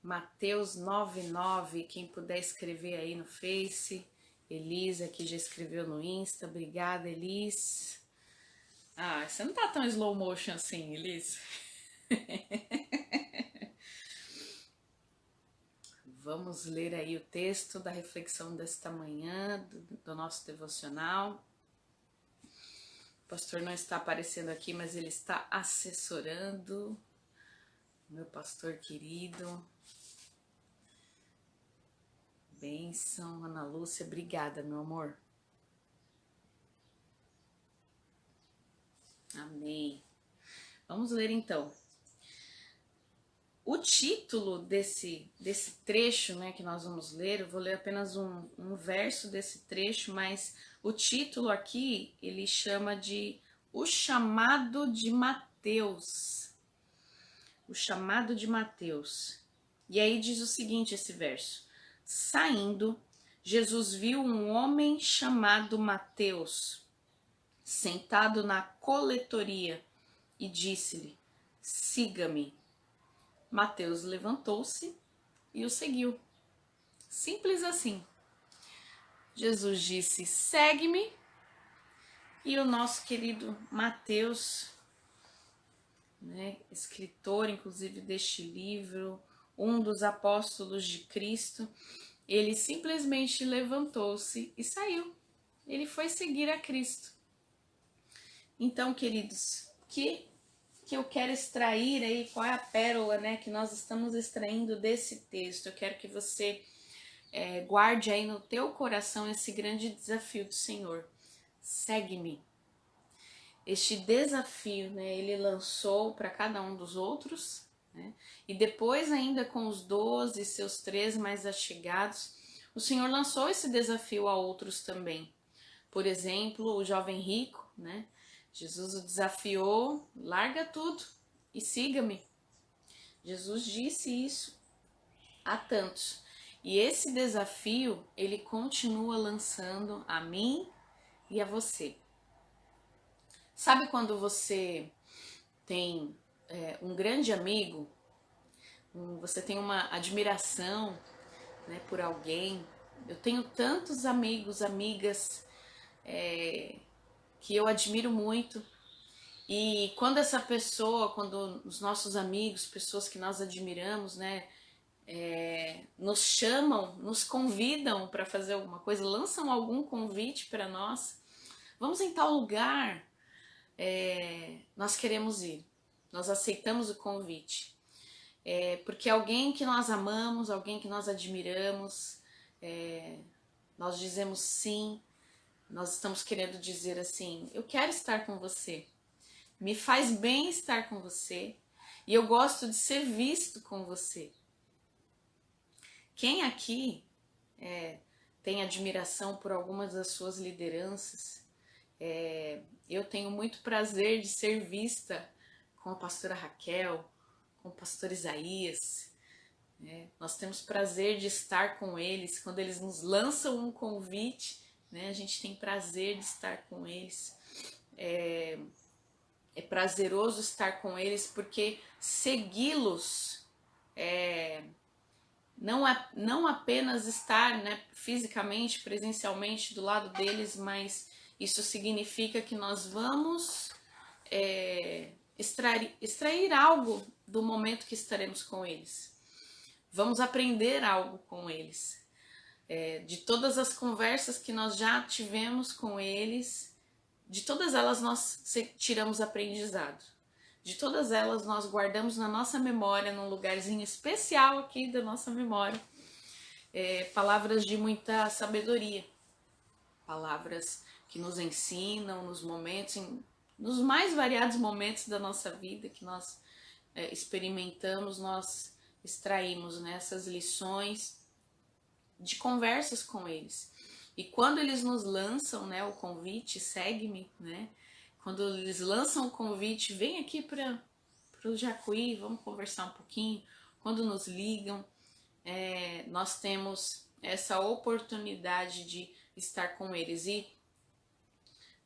Mateus 99, quem puder escrever aí no Face. Elisa, que já escreveu no Insta. Obrigada, Elis. Ah, você não tá tão slow motion assim, Elis. Vamos ler aí o texto da reflexão desta manhã, do nosso devocional. O pastor não está aparecendo aqui, mas ele está assessorando. Meu pastor querido. Bênção, Ana Lúcia, obrigada, meu amor. Amém. Vamos ler então. O título desse trecho, né, que nós vamos ler, eu vou ler apenas um verso desse trecho, mas o título aqui, ele chama de O Chamado de Mateus. O Chamado de Mateus. E aí diz o seguinte esse verso. Saindo, Jesus viu um homem chamado Mateus, sentado na coletoria, e disse-lhe, siga-me. Mateus levantou-se e o seguiu. Simples assim. Jesus disse, segue-me, e o nosso querido Mateus, né, escritor inclusive deste livro, um dos apóstolos de Cristo, ele simplesmente levantou-se e saiu. Ele foi seguir a Cristo. Então, queridos, que eu quero extrair aí, qual é a pérola, né, que nós estamos extraindo desse texto? Eu quero que você guarde aí no teu coração esse grande desafio do Senhor. Segue-me. Este desafio, né, ele lançou para cada um dos outros, né, e depois ainda com os 12, seus 13 mais achegados, o Senhor lançou esse desafio a outros também. Por exemplo, o jovem rico, né, Jesus o desafiou, larga tudo e siga-me. Jesus disse isso a tantos. E esse desafio, ele continua lançando a mim e a você. Sabe quando você tem um grande amigo, você tem uma admiração, né, por alguém? Eu tenho tantos amigos, amigas que eu admiro muito. E quando essa pessoa, quando os nossos amigos, pessoas que nós admiramos, né, nos chamam, nos convidam para fazer alguma coisa, lançam algum convite para nós, vamos em tal lugar, nós queremos ir, nós aceitamos o convite. Porque alguém que nós amamos, alguém que nós admiramos, nós dizemos sim, nós estamos querendo dizer assim, eu quero estar com você. Me faz bem estar com você e eu gosto de ser visto com você. Quem aqui tem admiração por algumas das suas lideranças? Eu tenho muito prazer de ser vista com a pastora Raquel, com o pastor Isaías. Nós temos prazer de estar com eles. Quando eles nos lançam um convite, né, a gente tem prazer de estar com eles. É prazeroso estar com eles porque segui-los não apenas estar, né, fisicamente, presencialmente do lado deles, mas isso significa que nós vamos extrair algo do momento que estaremos com eles. Vamos aprender algo com eles. De todas as conversas que nós já tivemos com eles, de todas elas nós tiramos aprendizado. De todas elas nós guardamos na nossa memória, num lugarzinho especial aqui da nossa memória, palavras de muita sabedoria, palavras que nos ensinam nos momentos, nos mais variados momentos da nossa vida que nós experimentamos, nós extraímos nessas lições de conversas com eles. E quando eles nos lançam, né, o convite, segue-me, né? Quando eles lançam o convite, vem aqui para o Jacuí, vamos conversar um pouquinho. Quando nos ligam, nós temos essa oportunidade de estar com eles. E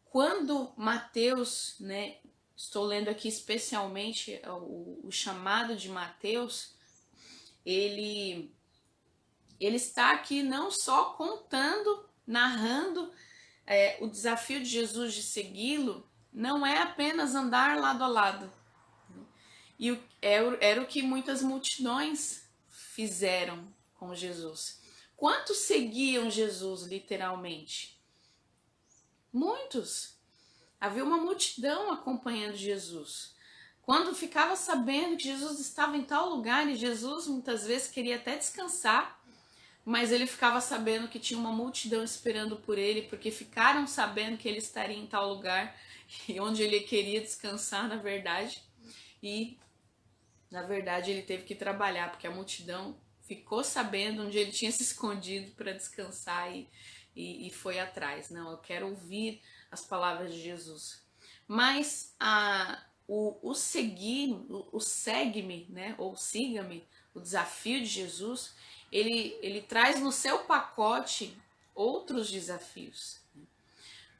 quando Mateus, né, estou lendo aqui especialmente o chamado de Mateus, ele está aqui não só contando, narrando o desafio de Jesus de segui-lo, não é apenas andar lado a lado. E era o que muitas multidões fizeram com Jesus. Quantos seguiam Jesus literalmente? Muitos. Havia uma multidão acompanhando Jesus. Quando ficava sabendo que Jesus estava em tal lugar, e Jesus muitas vezes queria até descansar, mas ele ficava sabendo que tinha uma multidão esperando por ele, porque ficaram sabendo que ele estaria em tal lugar, e onde ele queria descansar, na verdade. E, na verdade, ele teve que trabalhar, porque a multidão ficou sabendo onde ele tinha se escondido para descansar e foi atrás. Não, eu quero ouvir as palavras de Jesus. Mas o segue-me, né, ou siga-me, o desafio de Jesus, ele traz no seu pacote outros desafios.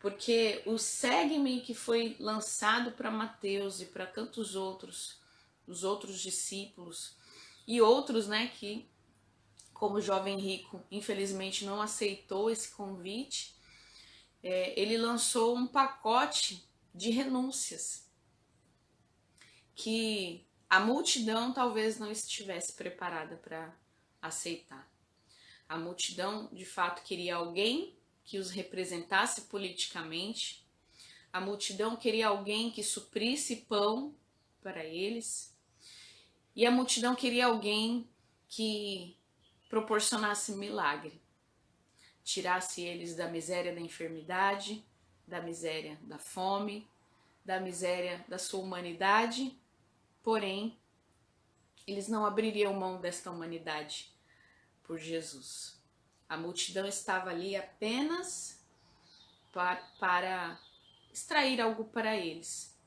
Porque o segue-me que foi lançado para Mateus e para tantos outros, os outros discípulos, e outros, né, que, como o jovem rico, infelizmente não aceitou esse convite, ele lançou um pacote de renúncias que a multidão talvez não estivesse preparada para aceitar. A multidão, de fato, queria alguém que os representasse politicamente. A multidão queria alguém que suprisse pão para eles. E a multidão queria alguém que proporcionasse milagre. Tirasse eles da miséria da enfermidade, da miséria da fome, da miséria da sua humanidade. Porém, eles não abririam mão desta humanidade por Jesus. A multidão estava ali apenas para extrair algo para eles.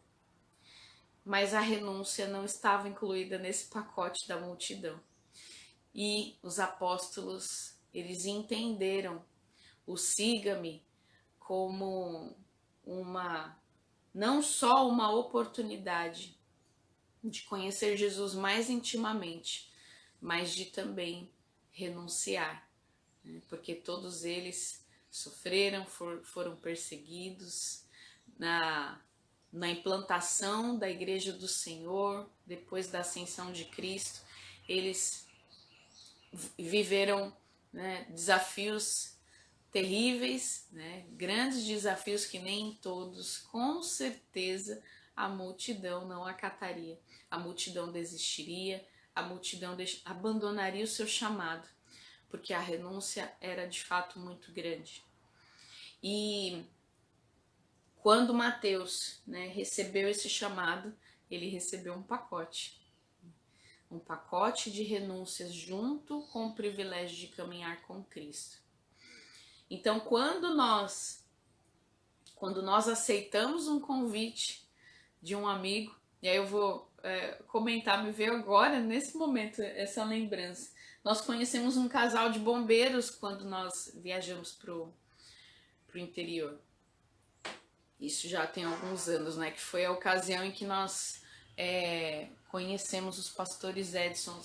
Mas a renúncia não estava incluída nesse pacote da multidão. E os apóstolos, eles entenderam o siga-me como não só uma oportunidade de conhecer Jesus mais intimamente, mas de também renunciar, né? Porque todos eles sofreram, foram perseguidos na implantação da Igreja do Senhor, depois da ascensão de Cristo. Eles viveram, né, desafios terríveis, né, grandes desafios que nem todos, com certeza, a multidão não acataria. A multidão desistiria, a multidão abandonaria o seu chamado, porque a renúncia era de fato muito grande. E quando Mateus, né, recebeu esse chamado, ele recebeu um pacote de renúncias junto com o privilégio de caminhar com Cristo. Então, quando nós aceitamos um convite de um amigo, e aí eu vou comentar, me veio agora, nesse momento, essa lembrança. Nós conhecemos um casal de bombeiros quando nós viajamos pro interior. Isso já tem alguns anos, né? Que foi a ocasião em que nós conhecemos os pastores Edson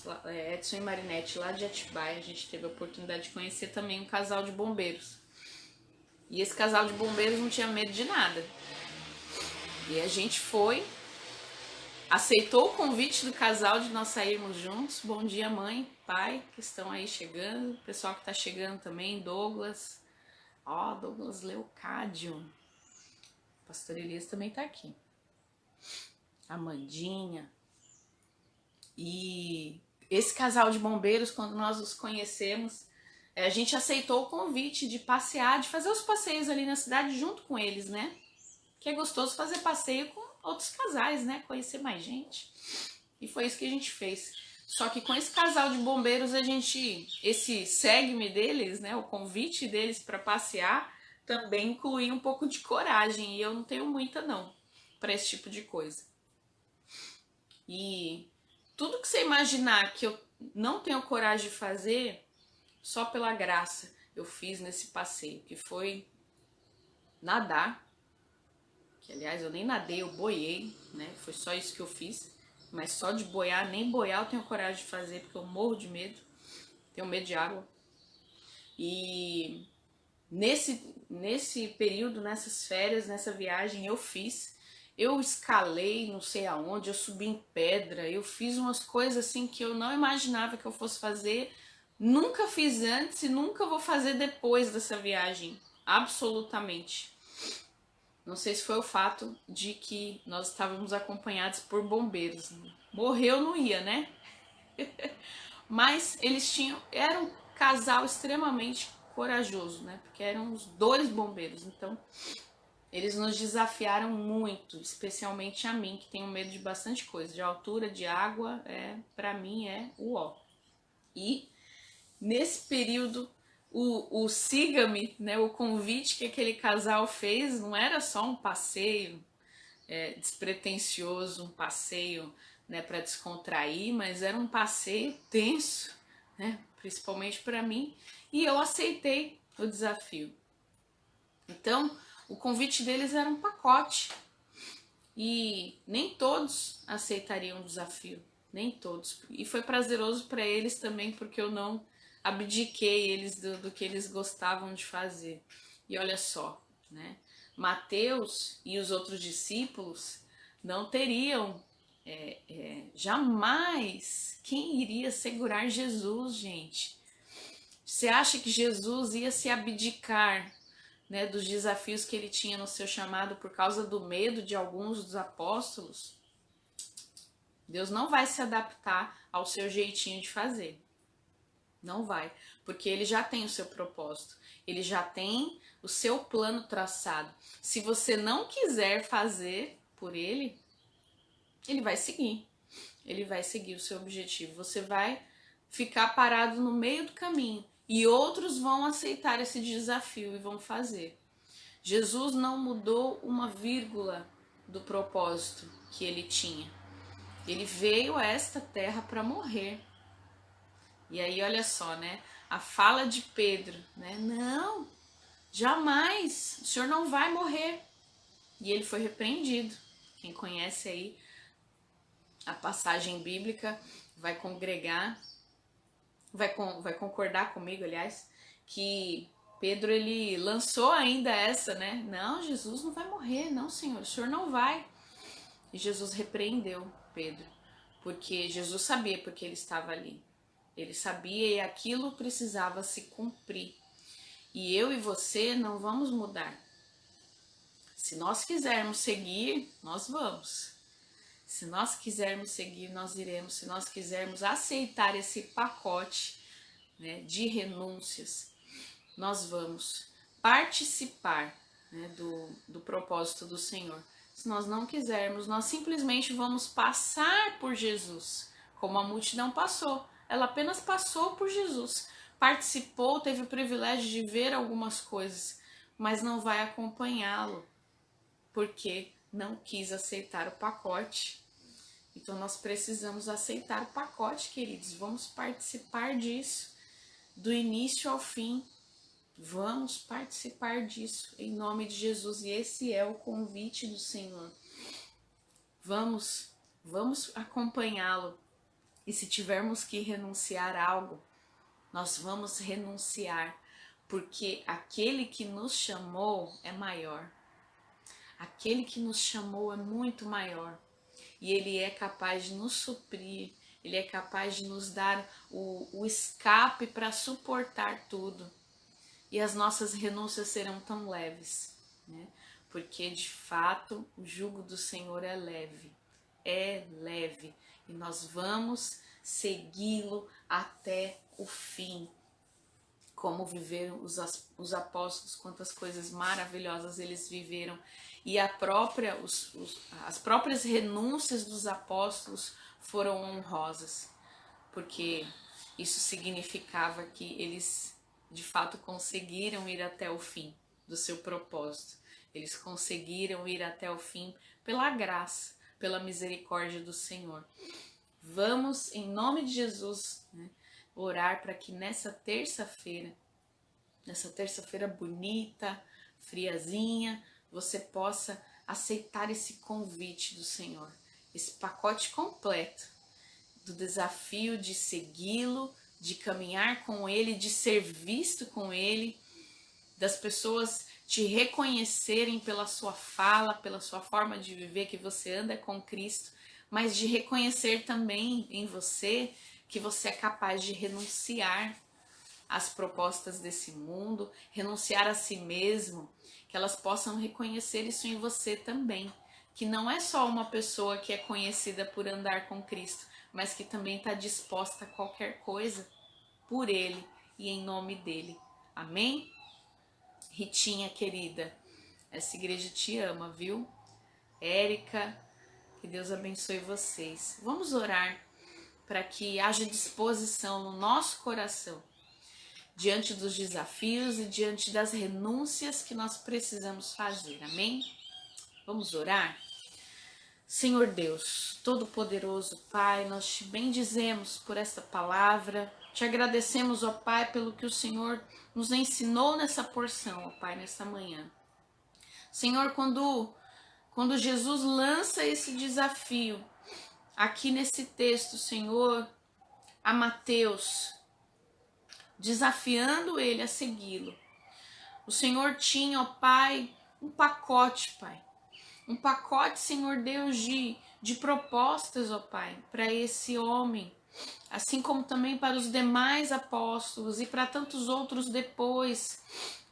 e Marinette lá de Atibaia. A gente teve a oportunidade de conhecer também um casal de bombeiros. E esse casal de bombeiros não tinha medo de nada. E a gente foi, aceitou o convite do casal de nós sairmos juntos. Bom dia, mãe, pai, que estão aí chegando. O pessoal que está chegando também, Douglas. Douglas Leocádio. O pastor Elias também está aqui. Amandinha. E esse casal de bombeiros, quando nós os conhecemos, a gente aceitou o convite de passear, de fazer os passeios ali na cidade junto com eles, né? Que é gostoso fazer passeio com outros casais, né? Conhecer mais gente. E foi isso que a gente fez. Só que com esse casal de bombeiros, esse segue-me deles, né? O convite deles para passear também incluía um pouco de coragem. E eu não tenho muita, não, para esse tipo de coisa. E tudo que você imaginar que eu não tenho coragem de fazer, só pela graça eu fiz nesse passeio, que foi nadar, que aliás eu nem nadei, eu boiei, né? Foi só isso que eu fiz. mas só de boiar, nem boiar eu tenho coragem de fazer, porque eu morro de medo, tenho medo de água. E nesse período, nessas férias, nessa viagem, eu escalei não sei aonde, eu subi em pedra, eu fiz umas coisas assim que eu não imaginava que eu fosse fazer, nunca fiz antes e nunca vou fazer depois dessa viagem, absolutamente. Não sei se foi o fato de que nós estávamos acompanhados por bombeiros. Morreu não ia, né? Mas eles era um casal extremamente corajoso, né? Porque eram os dois bombeiros. Então, eles nos desafiaram muito, especialmente a mim, que tenho medo de bastante coisa. De altura, de água, para mim é o ó. E nesse período, o siga-me, né? O convite que aquele casal fez não era só um passeio despretensioso, um passeio, né, para descontrair, mas era um passeio tenso, né, principalmente para mim, e eu aceitei o desafio. Então, o convite deles era um pacote e nem todos aceitariam o desafio, nem todos. E foi prazeroso para eles também, porque eu não abdiquei eles do que eles gostavam de fazer. E olha só, né? Mateus e os outros discípulos não teriam jamais quem iria segurar Jesus, gente. Você acha que Jesus ia se abdicar, né, dos desafios que ele tinha no seu chamado por causa do medo de alguns dos apóstolos? Deus não vai se adaptar ao seu jeitinho de fazer. Não vai, porque ele já tem o seu propósito, ele já tem o seu plano traçado. Se você não quiser fazer por ele, ele vai seguir. Ele vai seguir o seu objetivo. Você vai ficar parado no meio do caminho e outros vão aceitar esse desafio e vão fazer. Jesus não mudou uma vírgula do propósito que ele tinha. Ele veio a esta terra para morrer. E aí, olha só, né? A fala de Pedro, né? Não, jamais, o senhor não vai morrer. E ele foi repreendido. Quem conhece aí a passagem bíblica vai congregar, vai concordar comigo, aliás, que Pedro ele lançou ainda essa, né? Não, Jesus não vai morrer, não, Senhor, o senhor não vai. E Jesus repreendeu Pedro, porque Jesus sabia porque ele estava ali. Ele sabia e aquilo precisava se cumprir. E eu e você não vamos mudar. Se nós quisermos seguir, nós vamos. Se nós quisermos seguir, nós iremos. Se nós quisermos aceitar esse pacote, né, de renúncias, nós vamos participar, né, do propósito do Senhor. Se nós não quisermos, nós simplesmente vamos passar por Jesus, como a multidão passou. Ela apenas passou por Jesus, participou, teve o privilégio de ver algumas coisas, mas não vai acompanhá-lo, porque não quis aceitar o pacote. Então nós precisamos aceitar o pacote, queridos. Vamos participar disso, do início ao fim. Vamos participar disso, em nome de Jesus. E esse é o convite do Senhor. Vamos acompanhá-lo. E se tivermos que renunciar a algo, nós vamos renunciar, porque aquele que nos chamou é maior. Aquele que nos chamou é muito maior. E ele é capaz de nos suprir, ele é capaz de nos dar o escape para suportar tudo. E as nossas renúncias serão tão leves, né? Porque de fato o jugo do Senhor é leve, e nós vamos segui-lo até o fim. Como viveram os apóstolos, quantas coisas maravilhosas eles viveram, e as próprias renúncias dos apóstolos foram honrosas, porque isso significava que eles de fato conseguiram ir até o fim do seu propósito, eles conseguiram ir até o fim pela graça, pela misericórdia do Senhor. Vamos, em nome de Jesus, né, orar para que nessa terça-feira bonita, friazinha, você possa aceitar esse convite do Senhor esse pacote completo do desafio de segui-lo, de caminhar com ele, de ser visto com ele, das pessoas te reconhecerem pela sua fala, pela sua forma de viver, que você anda com Cristo, mas de reconhecer também em você que você é capaz de renunciar às propostas desse mundo, renunciar a si mesmo, que elas possam reconhecer isso em você também, que não é só uma pessoa que é conhecida por andar com Cristo, mas que também está disposta a qualquer coisa por Ele e em nome dEle. Amém? Ritinha querida, essa igreja te ama, viu? Érica, que Deus abençoe vocês. Vamos orar para que haja disposição no nosso coração diante dos desafios e diante das renúncias que nós precisamos fazer. Amém? Vamos orar? Senhor Deus, Todo-Poderoso Pai, nós te bendizemos por esta palavra, te agradecemos, ó Pai, pelo que o Senhor nos ensinou nessa porção, ó Pai, nessa manhã. Senhor, quando Jesus lança esse desafio aqui nesse texto, Senhor, a Mateus, desafiando ele a segui-lo, o Senhor tinha, ó Pai, um pacote, Pai. Um pacote, Senhor Deus, de propostas, ó Pai, para esse homem, assim como também para os demais apóstolos e para tantos outros depois.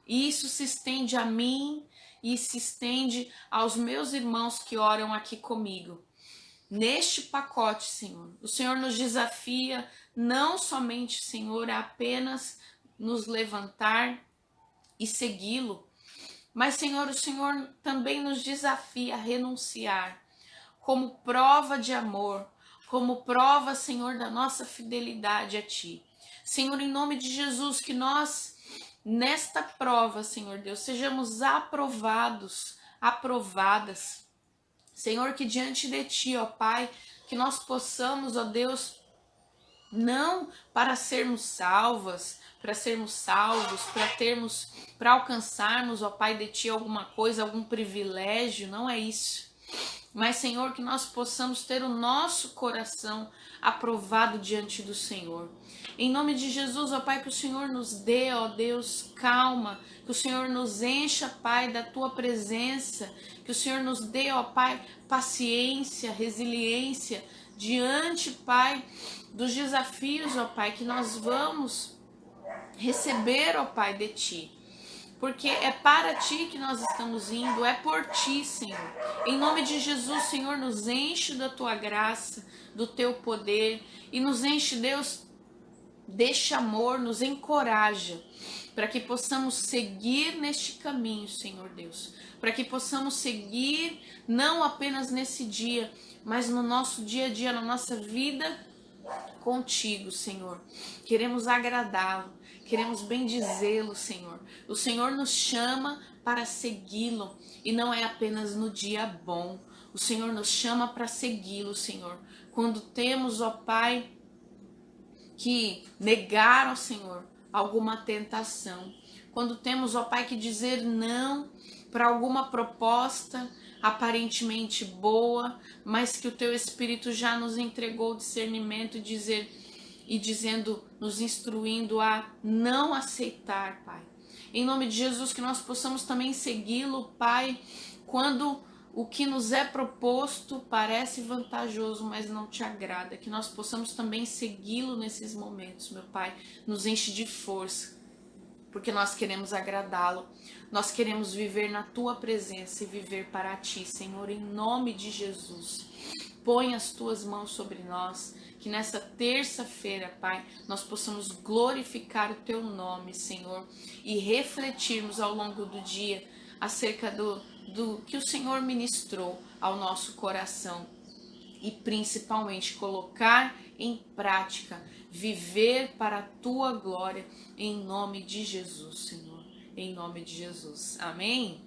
E isso se estende a mim e se estende aos meus irmãos que oram aqui comigo. Neste pacote, Senhor, o Senhor nos desafia não somente, Senhor, a apenas nos levantar e segui-lo, mas, Senhor, o Senhor também nos desafia a renunciar como prova de amor, como prova, Senhor, da nossa fidelidade a Ti. Senhor, em nome de Jesus, que nós, nesta prova, Senhor Deus, sejamos aprovados, aprovadas. Senhor, que diante de Ti, ó Pai, que nós possamos, ó Deus, não para sermos salvos, para alcançarmos, ó Pai, de Ti alguma coisa, algum privilégio, não é isso. Mas, Senhor, que nós possamos ter o nosso coração aprovado diante do Senhor. Em nome de Jesus, ó Pai, que o Senhor nos dê, ó Deus, calma, que o Senhor nos encha, Pai, da Tua presença, que o Senhor nos dê, ó Pai, paciência, resiliência, diante, Pai, dos desafios, ó Pai, que nós vamos receber, ó Pai, de Ti. Porque é para Ti que nós estamos indo, é por Ti, Senhor. Em nome de Jesus, Senhor, nos enche da Tua graça, do Teu poder e nos enche, Deus, deste amor, nos encoraja para que possamos seguir neste caminho, Senhor Deus. Para que possamos seguir não apenas nesse dia, mas no nosso dia a dia, na nossa vida contigo, Senhor. Queremos agradá-lo, queremos bendizê-lo, Senhor. O Senhor nos chama para segui-lo e não é apenas no dia bom. O Senhor nos chama para segui-lo, Senhor. Quando temos, ó Pai, que negar ao Senhor alguma tentação. Quando temos, ó Pai, que dizer não para alguma proposta aparentemente boa, mas que o Teu Espírito já nos entregou discernimento e dizendo, nos instruindo a não aceitar, Pai. Em nome de Jesus, que nós possamos também segui-lo, Pai, quando o que nos é proposto parece vantajoso, mas não Te agrada. Que nós possamos também segui-lo nesses momentos, meu Pai. Nos enche de força, porque nós queremos agradá-lo. Nós queremos viver na Tua presença e viver para Ti, Senhor, em nome de Jesus. Põe as Tuas mãos sobre nós, que nessa terça-feira, Pai, nós possamos glorificar o Teu nome, Senhor, e refletirmos ao longo do dia acerca do que o Senhor ministrou ao nosso coração e principalmente colocar em prática, viver para a Tua glória, em nome de Jesus, Senhor, em nome de Jesus. Amém?